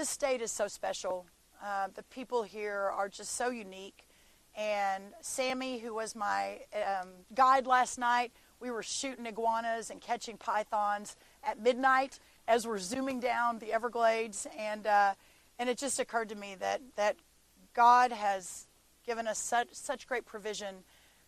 This state is so special. The people here are just so unique. And Sammy, who was my guide last night, we were shooting iguanas and catching pythons at midnight as we're zooming down the Everglades. And it just occurred to me that God has given us such great provision,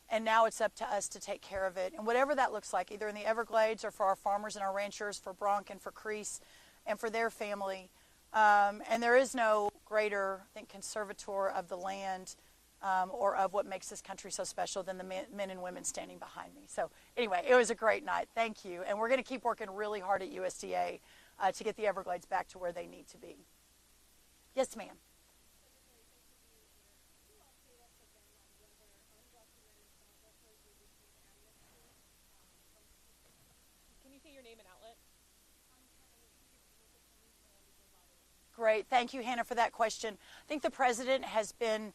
and now it's up to us to take care of it. And whatever that looks like, either in the Everglades or for our farmers and our ranchers, for Bronk and for Crease and for their family. And there is no greater, I think, conservator of the land or of what makes this country so special than the men and women standing behind me. So anyway, it was a great night. Thank you. And we're going to keep working really hard at USDA to get the Everglades back to where they need to be. Yes, ma'am. Can you say your name and outlet? Great. Thank you, Hannah, for that question. I think the president has been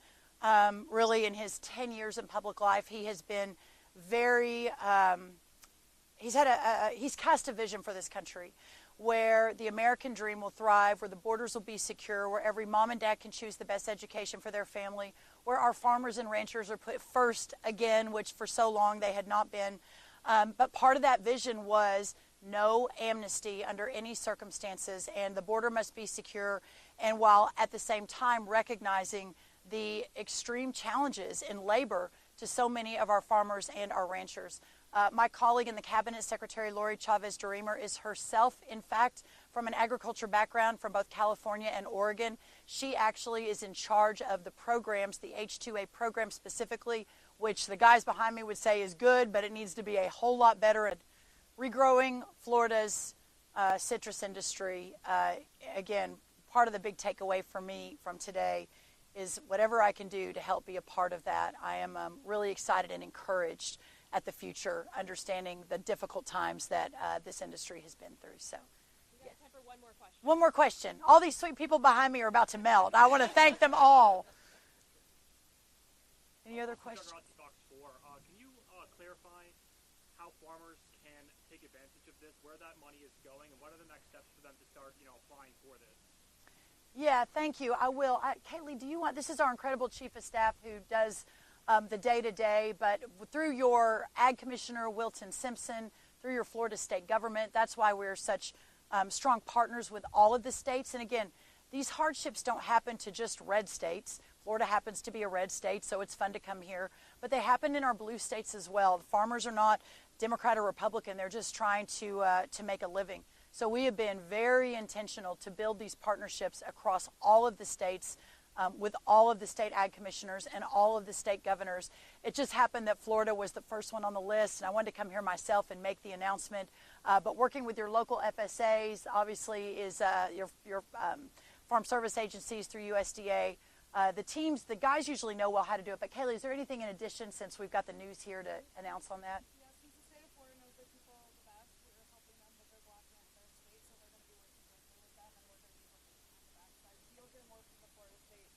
really, in his 10 years in public life, he has been very, he's cast a vision for this country where the American dream will thrive, where the borders will be secure, where every mom and dad can choose the best education for their family, where our farmers and ranchers are put first again, which for so long they had not been. But part of that vision was no amnesty under any circumstances, and the border must be secure, and while at the same time recognizing the extreme challenges in labor to so many of our farmers and our ranchers. My colleague in the cabinet, Secretary Lori Chavez-DeRemer, is herself, in fact, from an agriculture background from both California and Oregon. She actually is in charge of the programs, the H-2A program specifically, which the guys behind me would say is good, but it needs to be a whole lot better at regrowing Florida's citrus industry. Again, part of the big takeaway for me from today is whatever I can do to help be a part of that. I am really excited and encouraged at the future, understanding the difficult times that this industry has been through. So, we got time for one more question. One more question. All these sweet people behind me are about to melt. I want to thank them all. Any other questions? Can you clarify how farmers can take advantage of this, where that money is going, and what are the next steps for them to start, applying for this? Yeah, thank you. I will. Kaylee, do you want, this is our incredible chief of staff who does the day-to-day, but through your Ag Commissioner, Wilton Simpson, through your Florida state government, that's why we're such strong partners with all of the states. And again, these hardships don't happen to just red states. Florida happens to be a red state, so it's fun to come here. But they happen in our blue states as well. The farmers are not Democrat or Republican. They're just trying to make a living. So we have been very intentional to build these partnerships across all of the states with all of the state ag commissioners and all of the state governors. It just happened that Florida was the first one on the list, and I wanted to come here myself and make the announcement. But working with your local FSAs, obviously, is your farm service agencies through USDA. The guys usually know well how to do it. But Kaylee, is there anything in addition, since we've got the news here, to announce on that? Yeah, since the state of Florida knows their people the best, we're helping them with their block grant in their state, so we're going to be working closely with them, and we're going to be working on the backside. So you'll hear more from the Florida State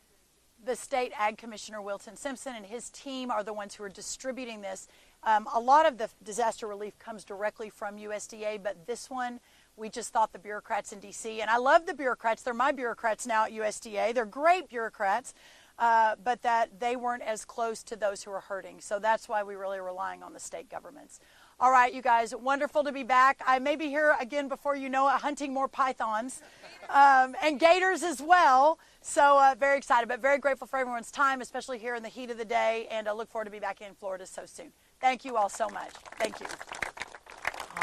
very soon. The state ag commissioner, Wilton Simpson, and his team are the ones who are distributing this. A lot of the disaster relief comes directly from USDA, but this one, we just thought the bureaucrats in D.C., and I love the bureaucrats. They're my bureaucrats now at USDA. They're great bureaucrats, but that they weren't as close to those who are hurting. So that's why we really are relying on the state governments. All right, you guys, wonderful to be back. I may be here again before you know it, hunting more pythons and gators as well. So very excited, but very grateful for everyone's time, especially here in the heat of the day, and I look forward to be back in Florida so soon. Thank you all so much. Thank you.